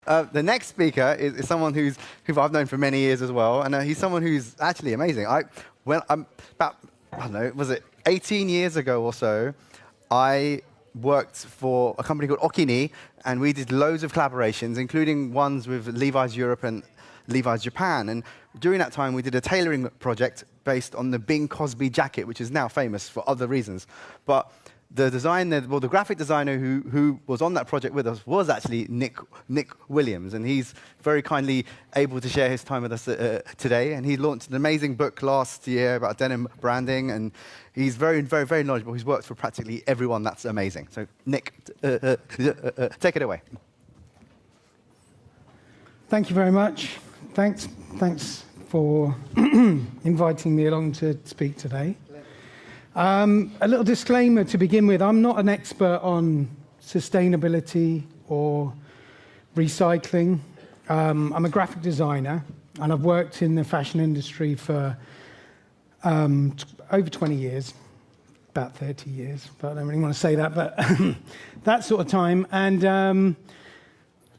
The next speaker is someone who I've known for many years as well, and he's someone who's actually amazing. About, I don't know, was it 18 years ago or so, I worked for a company called Okini, and we did loads of collaborations, including ones with Levi's Europe and Levi's Japan. And during that time, we did a tailoring project based on the Bing Crosby jacket, which is now famous for other reasons. But the designer, well, the graphic designer who was on that project with us was actually Nick Williams, and he's very kindly able to share his time with us today. And he launched an amazing book last year about denim branding, and he's very, very, very knowledgeable. He's worked for practically everyone. That's amazing. So, Nick, take it away. Thank you very much. Thanks for inviting me along to speak today. A little disclaimer to begin with. I'm not an expert on sustainability or recycling. I'm a graphic designer, and I've worked in the fashion industry for over 20 years, about 30 years, but I don't really want to say that, but that sort of time. And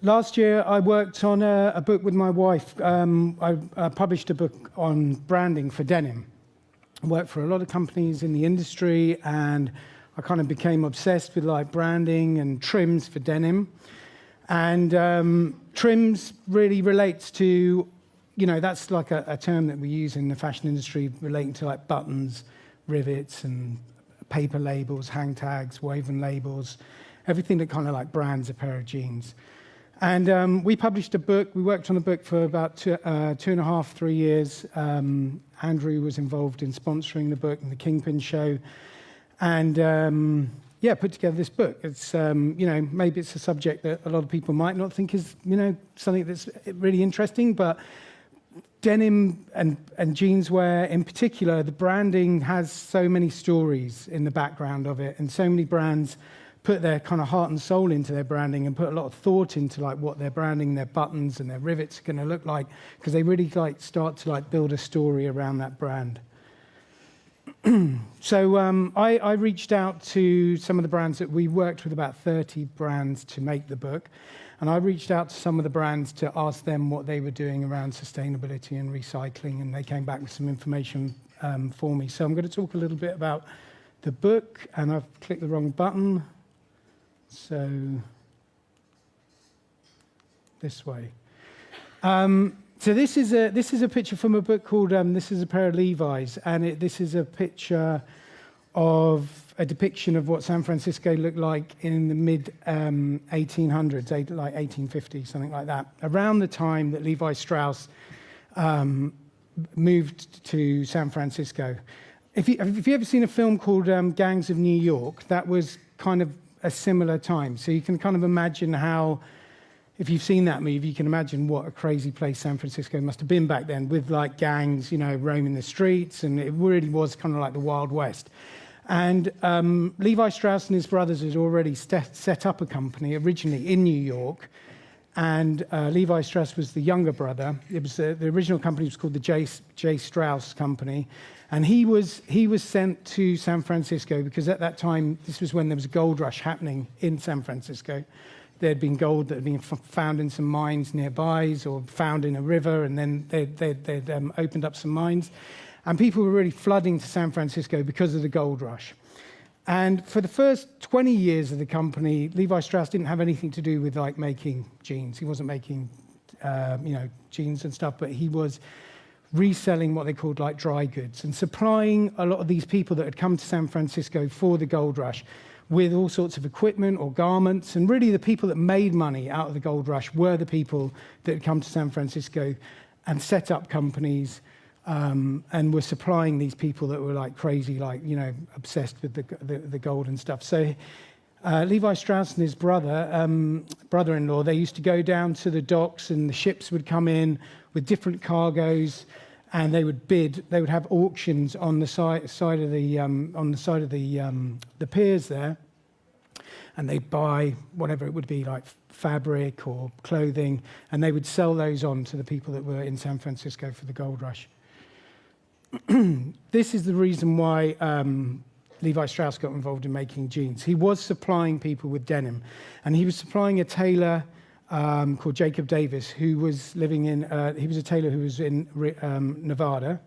last year, I worked on a book with my wife. I published a book on branding for denim. I worked for a lot of companies in the industry, and I kind of became obsessed with like branding and trims for denim. And trims really relates to, that's like a term that we use in the fashion industry relating to like buttons, rivets, and paper labels, hang tags, woven labels, everything that kind of like brands a pair of jeans. And we published a book. We worked on a book for about 2.5, 3 years. Andrew was involved in sponsoring the book and the Kingpins show. And put together this book. It's, maybe it's a subject that a lot of people might not think is, something that's really interesting, but denim and jeanswear in particular, the branding has so many stories in the background of it, and so many brands put their kind of heart and soul into their branding and put a lot of thought into like what their branding, their buttons and their rivets are going to look like, because they really like start to like build a story around that brand. So I reached out to some of the brands that we worked with, about 30 brands to make the book. And I reached out to some of the brands to ask them what they were doing around sustainability and recycling, and they came back with some information for me. So I'm going to talk a little bit about the book, and I've clicked the wrong button. So this way. So this is a picture from a book called "This Is a Pair of Levi's," and this is a picture of a depiction of what San Francisco looked like in the mid 1800s, like 1850, something like that. Around the time that Levi Strauss moved to San Francisco. Have you ever seen a film called Gangs of New York? That was kind of a similar time. So you can kind of imagine how, if you've seen that movie, you can imagine what a crazy place San Francisco must have been back then, with like gangs, roaming the streets, and it really was kind of like the Wild West. And Levi Strauss and his brothers had already set up a company originally in New York, and Levi Strauss was the younger brother. It was the original company was called the J. Strauss Company, and he was sent to San Francisco because at that time, this was when there was a gold rush happening in San Francisco. There had been gold that had been found in some mines nearby, or found in a river, and then they'd opened up some mines. And people were really flooding to San Francisco because of the gold rush. And for the first 20 years of the company, Levi Strauss didn't have anything to do with like making jeans. He wasn't making, jeans and stuff, but he was reselling what they called like dry goods and supplying a lot of these people that had come to San Francisco for the gold rush with all sorts of equipment or garments. And really the people that made money out of the gold rush were the people that had come to San Francisco and set up companies and were supplying these people that were like crazy, like, obsessed with the gold and stuff. So Levi Strauss and his brother-in-law, they used to go down to the docks, and the ships would come in with different cargoes, and they would bid. They would have auctions on the side of the piers there, and they'd buy whatever it would be, like fabric or clothing, and they would sell those on to the people that were in San Francisco for the gold rush. This is the reason why Levi Strauss got involved in making jeans. He was supplying people with denim, and he was supplying a tailor called Jacob Davis, who was living in, he was a tailor who was in Nevada.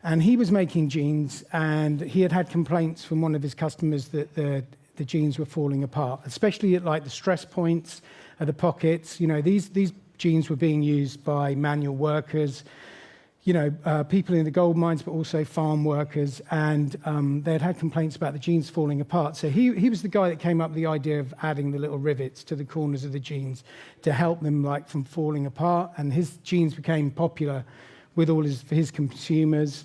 And he was making jeans, and he had had complaints from one of his customers that the jeans were falling apart, especially at like the stress points, at the pockets. You know, these jeans were being used by manual workers, you know, people in the gold mines, but also farm workers, and they had complaints about the jeans falling apart. So he was the guy that came up with the idea of adding the little rivets to the corners of the jeans to help them like from falling apart, and his jeans became popular with all his consumers.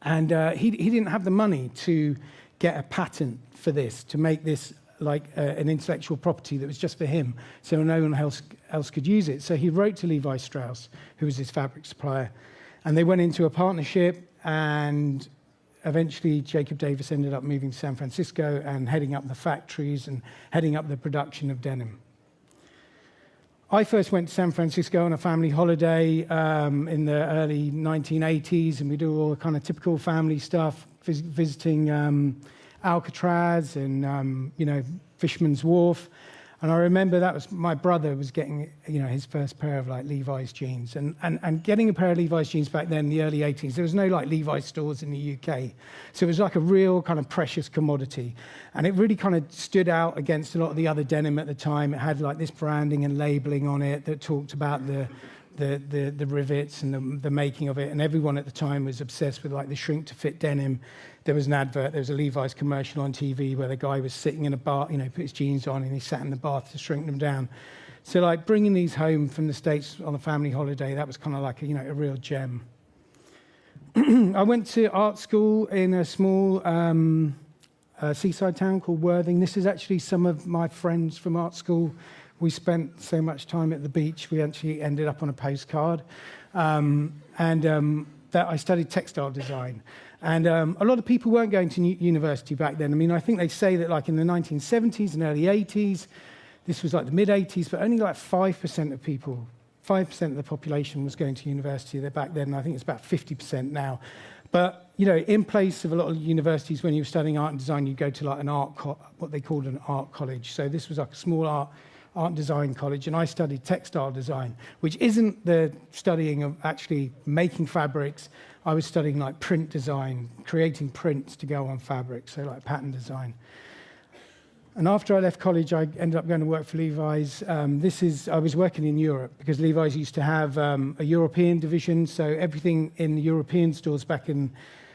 And he didn't have the money to get a patent for this, to make this like an intellectual property that was just for him, so no one else could use it. So he wrote to Levi Strauss, who was his fabric supplier, and they went into a partnership, and eventually Jacob Davis ended up moving to San Francisco and heading up the factories and heading up the production of denim. I first went to San Francisco on a family holiday in the early 1980s, and we do all the kind of typical family stuff, visiting Alcatraz and you know, Fisherman's Wharf. And I remember that was my brother was getting, you know, his first pair of like Levi's jeans, and getting a pair of Levi's jeans back then in the early 80s. There was no like Levi's stores in the UK, so it was like a real kind of precious commodity, and it really kind of stood out against a lot of the other denim at the time. It had like this branding and labeling on it that talked about the rivets and the making of it, and everyone at the time was obsessed with like the shrink to fit denim. There was an advert, there was a Levi's commercial on TV where the guy was sitting in a bath, you know, put his jeans on and he sat in the bath to shrink them down. So like bringing these home from the States on a family holiday, that was kind of like a, you know, a real gem. I went to art school in a small seaside town called Worthing. This is actually some of my friends from art school. We spent so much time at the beach, we actually ended up on a postcard. That I studied textile design. And a lot of people weren't going to university back then. I mean, I think they say that like in the 1970s and early 80s, this was like the mid-80s, but only like 5% of people, 5% of the population was going to university there back then. I think it's about 50% now. But, you know, in place of a lot of universities, when you were studying art and design, you go to like an what they called an art college. So this was like a small art and design college, and I studied textile design, which isn't the studying of actually making fabrics. I was studying like print design, creating prints to go on fabric, so like pattern design. And after I left college, I ended up going to work for Levi's. I was working in Europe because Levi's used to have a European division, so everything in the European stores back in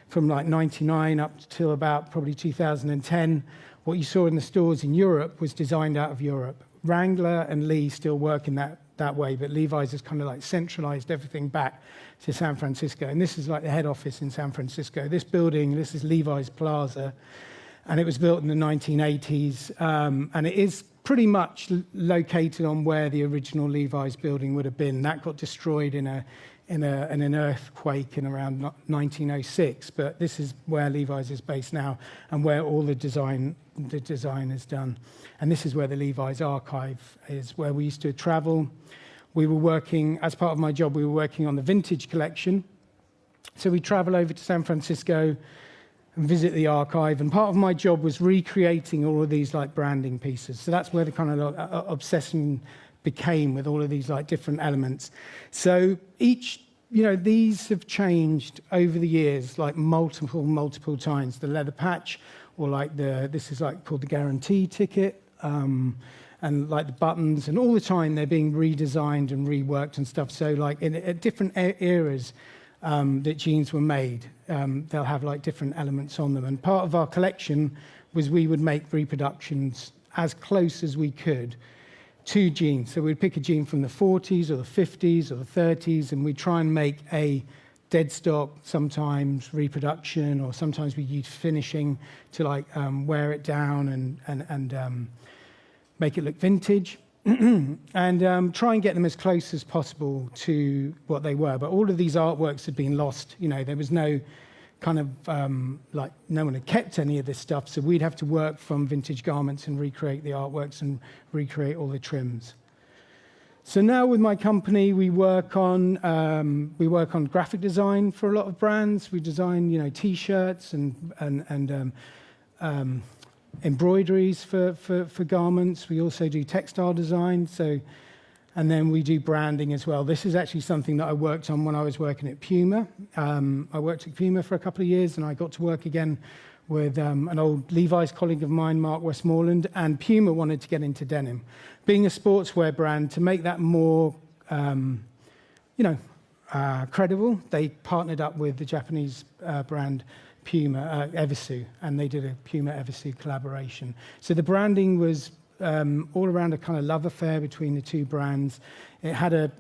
from like 99 up till about probably 2010, what you saw in the stores in Europe was designed out of Europe. Wrangler and Lee still work in that way, but Levi's has kind of like centralized everything back to San Francisco. And this is like the head office in San Francisco. This building, this is Levi's Plaza, and it was built in the 1980s. And it is pretty much located on where the original Levi's building would have been. That got destroyed in an earthquake in around 1906, but this is where Levi's is based now and where all the design is done. And this is where the Levi's archive is, where we used to travel. We were working, as part of my job, we were working on the vintage collection. So we travel over to San Francisco and visit the archive, and part of my job was recreating all of these like branding pieces. So that's where the kind of obsession became with all of these like different elements. So each, you know, these have changed over the years, like multiple times. The leather patch, or like this is like called the guarantee ticket, and like the buttons, and all the time they're being redesigned and reworked and stuff. So like at different eras that jeans were made, they'll have like different elements on them. And part of our collection was we would make reproductions as close as we could to jeans. So we'd pick a jean from the 40s or the 50s or the 30s, and we'd try and make a dead stock, sometimes reproduction, or sometimes we use finishing to like wear it down and make it look vintage, and try and get them as close as possible to what they were. But all of these artworks had been lost. You know, there was no kind of like no one had kept any of this stuff, so we'd have to work from vintage garments and recreate the artworks and recreate all the trims. So now with my company, we work on graphic design for a lot of brands. We design, you know, T-shirts and embroideries for garments. We also do textile design. And then we do branding as well. This is actually something that I worked on when I was working at Puma. I worked at Puma for a couple of years, and I got to work again with an old Levi's colleague of mine, Mark Westmoreland, and Puma wanted to get into denim. Being a sportswear brand, to make that more, credible, they partnered up with the Japanese brand Puma, Evisu, and they did a Puma Evisu collaboration. So the branding was all around a kind of love affair between the two brands. It had a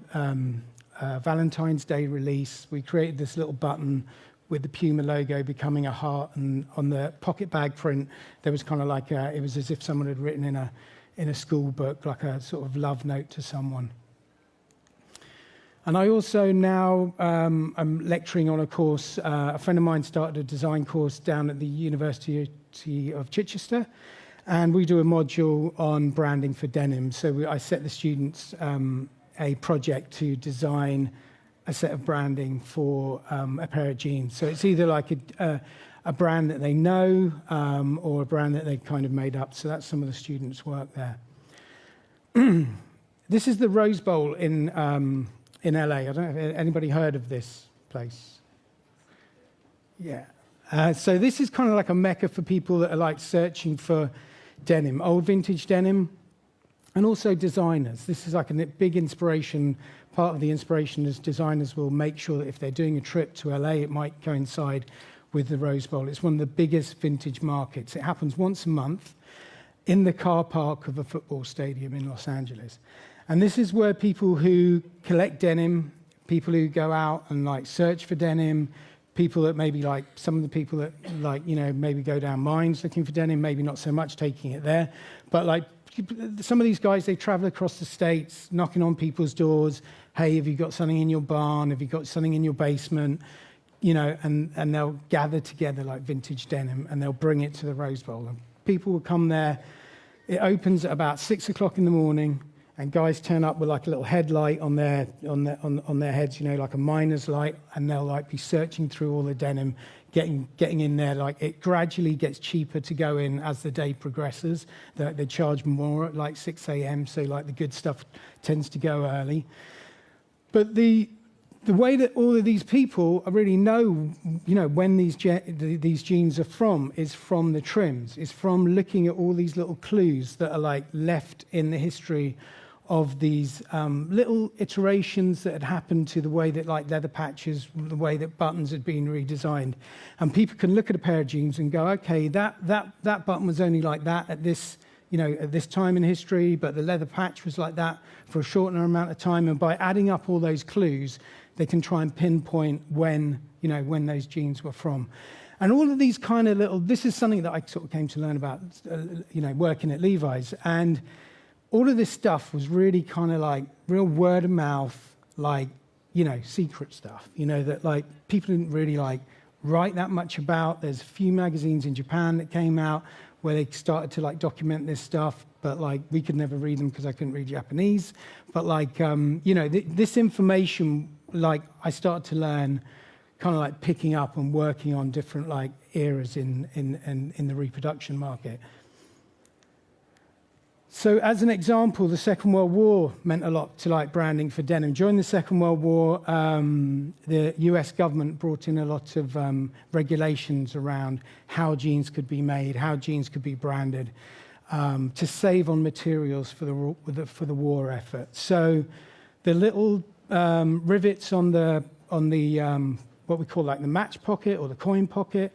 Valentine's Day release. We created this little button with the Puma logo becoming a heart, and on the pocket bag print, there was kind of like it was as if someone had written in a school book, like a sort of love note to someone. And I also now I'm lecturing on a course. A friend of mine started a design course down at the University of Chichester. And we do a module on branding for denim. So I set the students a project to design a set of branding for a pair of jeans. So it's either like a brand that they know or a brand that they've kind of made up. So that's some of the students' work there. This is the Rose Bowl in LA. I don't know if anybody heard of this place. Yeah. So this is kind of like a mecca for people that are like searching for denim, old vintage denim, and also designers. This is like a big inspiration. Part of the inspiration is designers will make sure that if they're doing a trip to LA, it might coincide with the Rose Bowl. It's one of the biggest vintage markets. It happens once a month in the car park of a football stadium in Los Angeles. And this is where people who collect denim, people who go out and like search for denim, people that maybe like some of the people that like, maybe go down mines looking for denim, maybe not so much taking it there. But like some of these guys, they travel across the States, knocking on people's doors. Hey, have you got something in your barn? Have you got something in your basement? And they'll gather together like vintage denim and they'll bring it to the Rose Bowl. And people will come there. It opens at about 6 o'clock in the morning. And guys turn up with like a little headlight on their heads, like a miner's light, and they'll like be searching through all the denim, getting in there. Like it gradually gets cheaper to go in as the day progresses. They charge more at like 6 a.m. So like the good stuff tends to go early. But the way that all of these people really know, when these jeans are from is from the trims. It's from looking at all these little clues that are like left in the history of these little iterations that had happened to the way that like leather patches, the way that buttons had been redesigned. And people can look at a pair of jeans and go, okay, that button was only like that at this, at this time in history, but the leather patch was like that for a shorter amount of time. And by adding up all those clues, they can try and pinpoint when those jeans were from. And all of these kind of this is something that I sort of came to learn about, working at Levi's. And all of this stuff was really kind of like real word of mouth, like, secret stuff, that like people didn't really like write that much about. There's a few magazines in Japan that came out where they started to like document this stuff, but like we could never read them because I couldn't read Japanese. But like, this information, like I started to learn kind of like picking up and working on different like eras in the reproduction market. So as an example, the Second World War meant a lot to like branding for denim. During the Second World War, the US government brought in a lot of regulations around how jeans could be made, how jeans could be branded, to save on materials for the war effort. So the little rivets on the what we call like the match pocket or the coin pocket,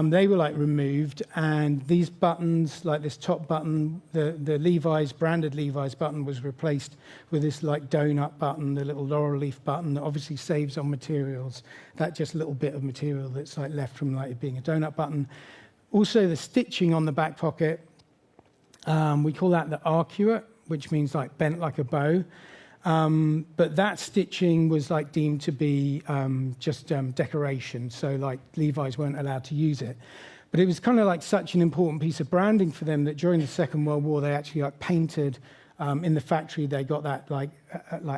they were like removed, and these buttons, like this top button, the Levi's branded Levi's button was replaced with this like donut button, the little laurel leaf button that obviously saves on materials. That just little bit of material that's like left from like it being a donut button. Also the stitching on the back pocket, we call that the arcuate, which means like bent like a bow. But that stitching was like deemed to be just decoration, so like Levi's weren't allowed to use it. But it was kind of like such an important piece of branding for them that during the Second World War they actually like painted In the factory, they got that like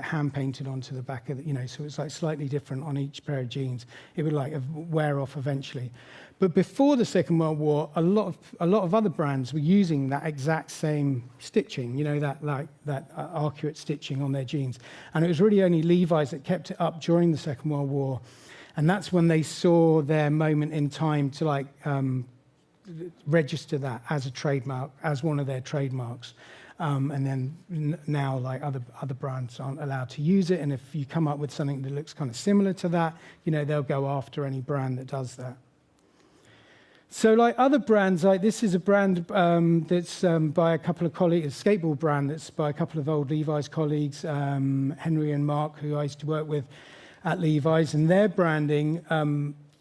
hand painted onto the back of the, so it's like slightly different on each pair of jeans. It would like wear off eventually. But before the Second World War, a lot of other brands were using that exact same stitching, that accurate stitching on their jeans. And it was really only Levi's that kept it up during the Second World War. And that's when they saw their moment in time to register that as a trademark, as one of their trademarks. And then now, like other brands aren't allowed to use it. And if you come up with something that looks kind of similar to that, they'll go after any brand that does that. So, like other brands, like this is a brand that's by a couple of colleagues, a skateboard brand that's by a couple of old Levi's colleagues, Henry and Mark, who I used to work with at Levi's, and their branding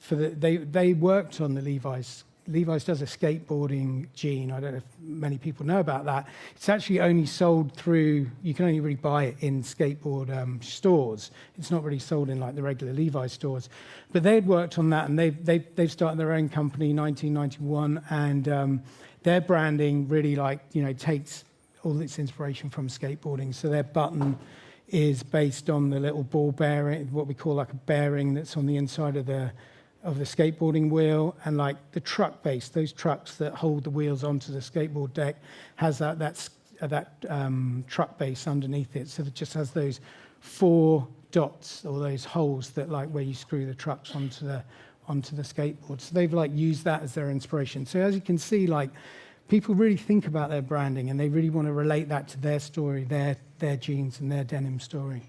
they worked on the Levi's. Levi's does a skateboarding jean. I don't know if many people know about that. It's actually only sold through, you can only really buy it in skateboard stores. It's not really sold in like the regular Levi's stores. But they'd worked on that, and they've started their own company in 1991, and their branding really takes all its inspiration from skateboarding. So their button is based on the little ball bearing, what we call like a bearing that's on the inside of the skateboarding wheel, and like the truck base, those trucks that hold the wheels onto the skateboard deck, has that truck base underneath it. So it just has those 4 dots, or those holes that where you screw the trucks onto the skateboard. So they've used that as their inspiration. So as you can see, people really think about their branding, and they really want to relate that to their story, their jeans and their denim story.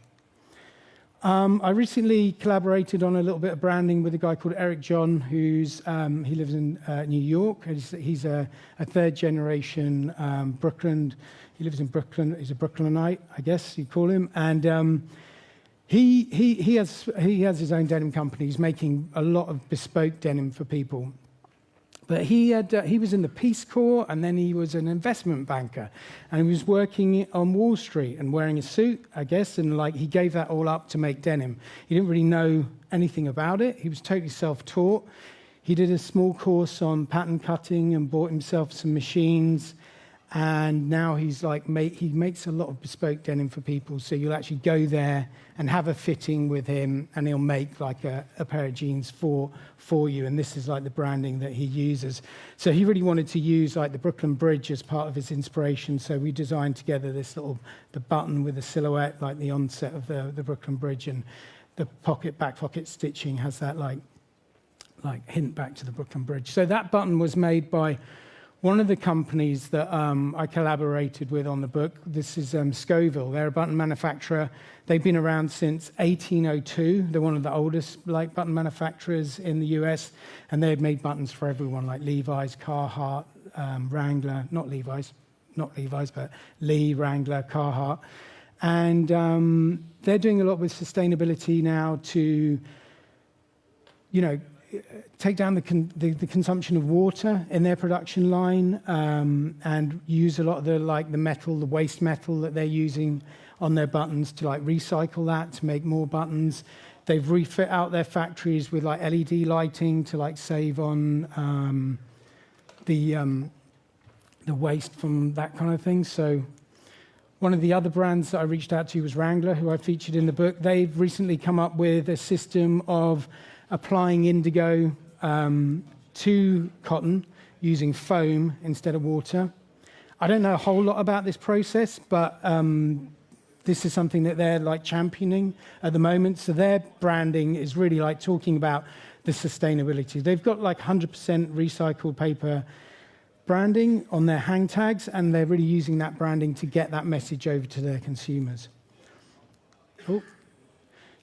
I recently collaborated on a little bit of branding with a guy called Eric John, who's he lives in New York. He's a third-generation Brooklyn. He lives in Brooklyn. He's a Brooklynite, I guess you call him. And he has his own denim company. He's making a lot of bespoke denim for people. But he was in the Peace Corps, and then he was an investment banker, and he was working on Wall Street and wearing a suit, I guess, and he gave that all up to make denim. He didn't really know anything about it. He was totally self-taught. He did a small course on pattern cutting and bought himself some machines, and now he's he makes a lot of bespoke denim for people. So you'll actually go there and have a fitting with him, and he'll make a pair of jeans for you. And this is the branding that he uses. So he really wanted to use the Brooklyn Bridge as part of his inspiration. So we designed together this the button with a silhouette, like the onset of the Brooklyn Bridge, and the back pocket stitching has that hint back to the Brooklyn Bridge. So that button was made by one of the companies that I collaborated with on the book. This is Scoville. They're a button manufacturer. They've been around since 1802. They're one of the oldest button manufacturers in the US, and they've made buttons for everyone like Levi's, Carhartt, Wrangler, not Levi's, but Lee, Wrangler, Carhartt. And they're doing a lot with sustainability now to, take down the consumption of water in their production line, and use a lot of the metal, the waste metal that they're using on their buttons to recycle that to make more buttons. They've refit out their factories with LED lighting to save on the waste from that kind of thing. So one of the other brands that I reached out to was Wrangler, who I featured in the book. They've recently come up with a system of applying indigo to cotton using foam instead of water. I don't know a whole lot about this process, but this is something that they're championing at the moment. So their branding is really talking about the sustainability. They've got 100% recycled paper branding on their hang tags, and they're really using that branding to get that message over to their consumers. Oh.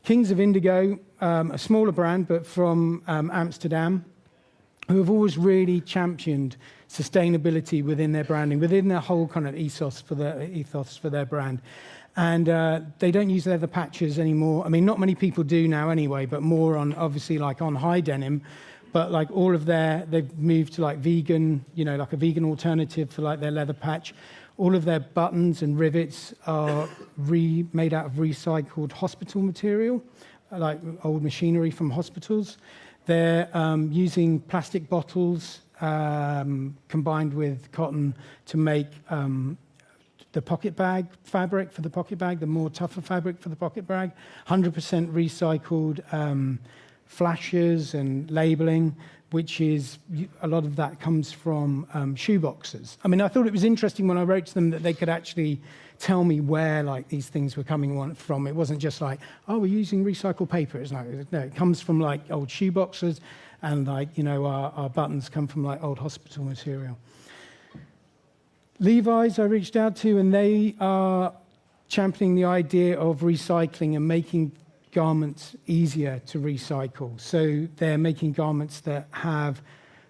Kings of Indigo, a smaller brand, but from Amsterdam, who have always really championed sustainability within their branding, within their whole kind of ethos for their brand. And they don't use leather patches anymore. I mean, not many people do now anyway, but more on, obviously, on high denim. But all of they've moved to vegan, a vegan alternative for their leather patch. All of their buttons and rivets are made out of recycled hospital material, old machinery from hospitals. They're using plastic bottles combined with cotton to make the pocket bag fabric for the pocket bag, the more tougher fabric for the pocket bag, 100% recycled flashes and labeling, which is, a lot of that comes from shoe boxes. I mean, I thought it was interesting when I wrote to them that they could actually tell me where like these things were coming from. It wasn't just like, oh, we're using recycled paper. It's like, no, it comes from like old shoe boxes, and like, you know, our buttons come from like old hospital material. Levi's I reached out to, and they are championing the idea of recycling and making garments easier to recycle. So they're making garments that have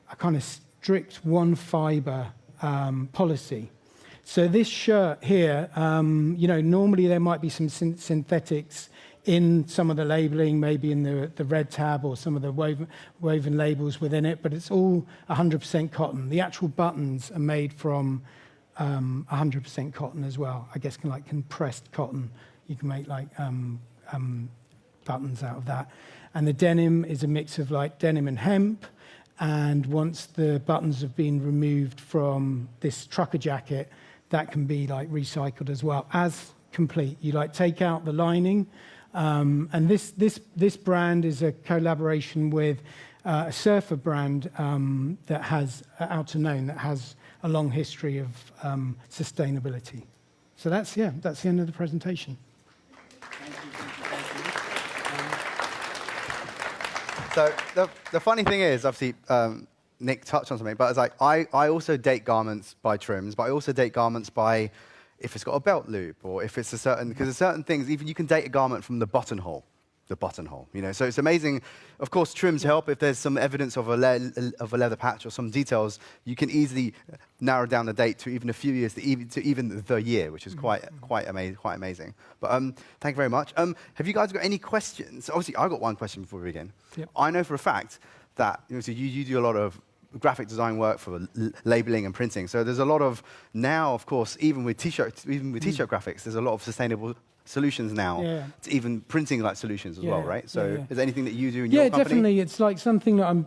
a kind of strict one fiber policy. So this shirt here, you know, normally there might be some synthetics in some of the labeling, maybe in the red tab or some of the woven labels within it, but it's all 100% cotton. The actual buttons are made from 100% cotton as well. I guess like compressed cotton. You can make like buttons out of that. And the denim is a mix of like denim and hemp. And once the buttons have been removed from this trucker jacket, that can be like recycled as well as complete. You like take out the lining. And this brand is a collaboration with a surfer brand that has Outer Known, that has a long history of sustainability. So that's the end of the presentation. So the funny thing is, obviously, Nick touched on something, but it's like I also date garments by trims, but I also date garments by if it's got a belt loop, or if it's a certain, because there's certain things, even you can date a garment from the buttonhole, you know. So it's amazing. Of course, trims help. If there's some evidence of a leather patch or some details, you can easily narrow down the date to even a few years, to even the year, which is quite amazing. But thank you very much. Have you guys got any questions? Obviously, I got one question before we begin. Yep. I know for a fact that, you know, so you do a lot of graphic design work for labeling and printing. So there's a lot of now, of course, even with t-shirt graphics, there's a lot of sustainable solutions now, to even printing like solutions as well, right? So is there anything that you do in your company? Yeah, definitely. It's like something that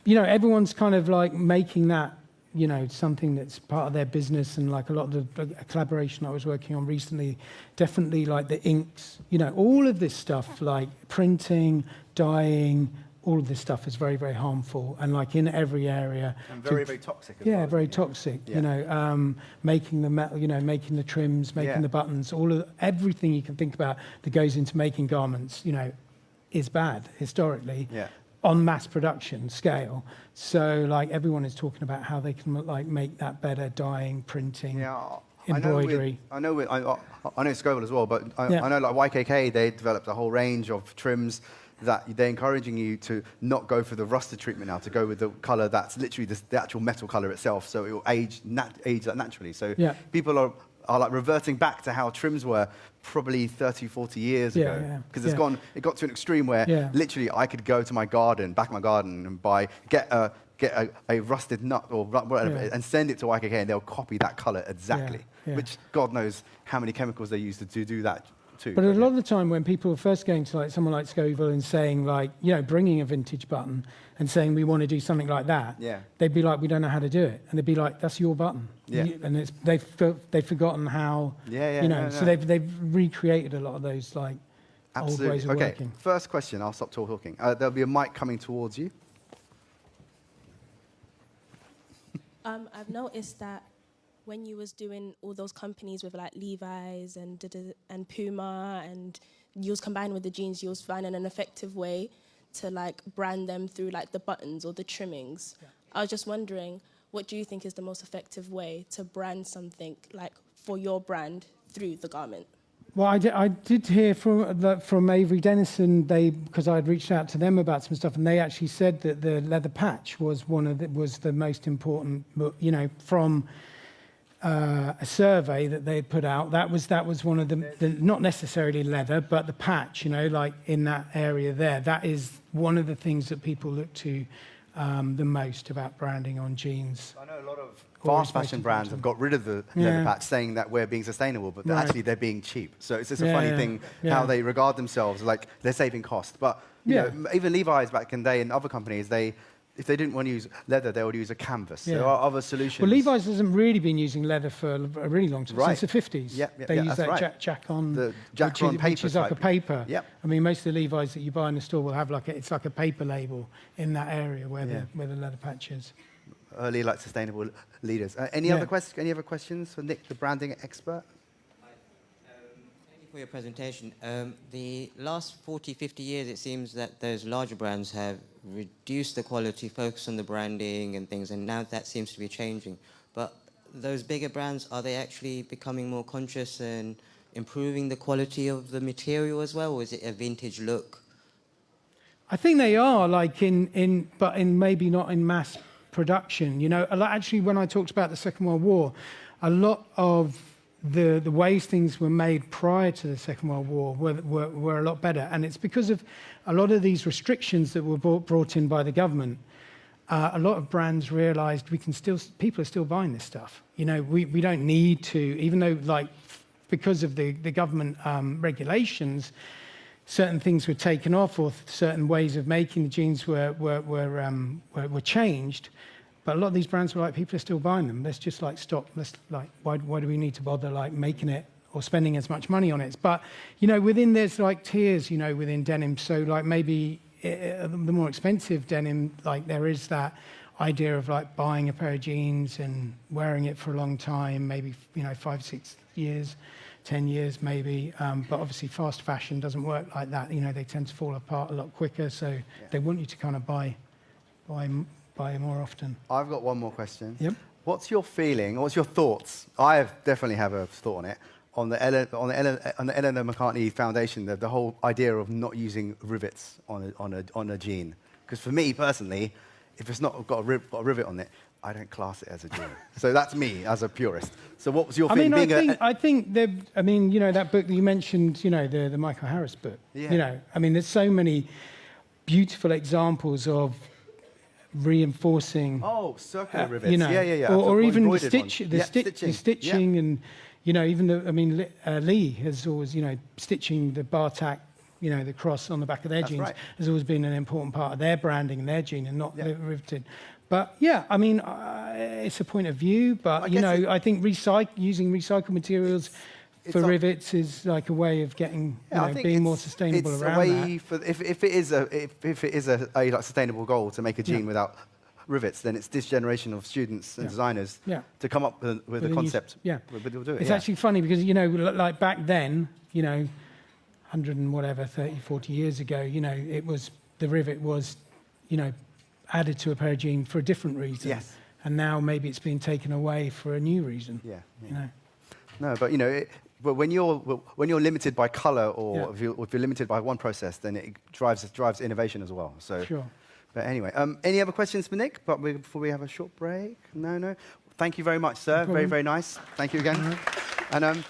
you know, everyone's kind of like making that, you know, something that's part of their business. And like a lot of the collaboration I was working on recently, definitely like the inks, you know, all of this stuff like printing, dyeing, all of this stuff is very, very harmful, and like in every area. And very, very toxic as well. Yeah, very toxic. Yeah. You know, making the metal, you know, making the trims, making the buttons, everything you can think about that goes into making garments, you know, is bad historically. Yeah. On mass production scale. So like everyone is talking about how they can like make that better, dyeing, printing, embroidery. I know Scoville as well, but I know like YKK, they developed a whole range of trims that they're encouraging you to not go for the rusted treatment now, to go with the color that's literally the actual metal color itself, so it will age that naturally. So people are like reverting back to how trims were probably 30, 40 years ago. Because it got to an extreme where literally I could go to my garden, back of my garden, and get a rusted nut or whatever, and send it to YKK, and they'll copy that color exactly, which God knows how many chemicals they use to do that. But a lot of the time when people are first going to like someone like Scoville and saying like, you know, bringing a vintage button and saying we want to do something like that, they'd be like, we don't know how to do it. And they'd be like, that's your button. And they've forgotten how, you know, so they've recreated a lot of those like old ways of working. First question, I'll stop talking. There'll be a mic coming towards you. I've noticed that when you was doing all those companies with like Levi's and Puma, and you was combining with the jeans, you was finding an effective way to like brand them through like the buttons or the trimmings. I was just wondering, what do you think is the most effective way to brand something like for your brand through the garment? Well, I did hear from Avery Dennison, because I had reached out to them about some stuff, and they actually said that the leather patch was was the most important, you know, from a survey that they had put out. That was one of the not necessarily leather, but the patch, you know, like in that area there. That is one of the things that people look to the most about branding on jeans. I know a lot of fast fashion brands have got rid of the leather patch, saying that we're being sustainable, but actually they're being cheap. So it's just a funny thing how they regard themselves like they're saving cost. But you know, even Levi's back in the day and other companies, if they didn't want to use leather, they would use a canvas. Yeah. There are other solutions. Well, Levi's hasn't really been using leather for a really long time, Right. since the 50s. Yep, they use that's that right. jack-on, The jack-on which paper is like a type. paper. Yep. I mean, most of the Levi's that you buy in the store will have it's like a paper label in that area where Yeah. the leather patch is. Early, like, sustainable leaders. Any other questions for Nick, the branding expert? Thank you for your presentation. The last 40, 50 years, it seems that those larger brands have reduced the quality, focused on the branding and things, and now that seems to be changing. But those bigger brands, are they actually becoming more conscious and improving the quality of the material as well, or is it a vintage look? I think they are, like but maybe not in mass production. You know, actually, when I talked about the Second World War, a lot of the ways things were made prior to the Second World War were a lot better, and it's because of a lot of these restrictions that were brought in by the government. A lot of brands realised people are still buying this stuff. You know, we don't need to, even though because of the government regulations, certain things were taken off, or certain ways of making the jeans were changed. But a lot of these brands were like, people are still buying them. Let's just stop. Why do we need to bother making it or spending as much money on it? But within there's tiers, within denim. So maybe the more expensive denim, there is that idea of buying a pair of jeans and wearing it for a long time, maybe 5, 6 years. 10 years maybe, but obviously fast fashion doesn't work like that. They tend to fall apart a lot quicker, so they want you to kind of buy more often. I've got one more question. Yep. What's your feeling, or what's your thoughts? I definitely have a thought on it, on the Eleanor McCartney Foundation, the whole idea of not using rivets on a jean. Because for me personally, if it's not got a rivet on it, I don't class it as a jean. So that's me as a purist. So what was your feeling? I think that book that you mentioned, the Michael Harris book. Yeah. There's so many beautiful examples of reinforcing. Oh, circular rivets. Yeah. Or even the stitching. stitching, and even Lee has always, stitching the bar tack, the cross on the back of their jeans has always been an important part of their branding and their jean, and not riveted. But it's a point of view. But I think using recycled materials for rivets is a way of getting being more sustainable around that. If it is a sustainable goal to make a jean without rivets, then it's this generation of students and designers to come up with a concept. We'll do it. It's actually funny because back then, 100 and whatever, 30, 40 years ago, the rivet was, added to a pair of jeans for a different reason. Yes. And now maybe it's been taken away for a new reason. No, but but when you're limited by color, or if you're limited by one process, then it drives innovation as well. So. Sure. But anyway, any other questions for Nick? But before we have a short break, no. Thank you very much, sir. No problem. Very, very nice. Thank you again. And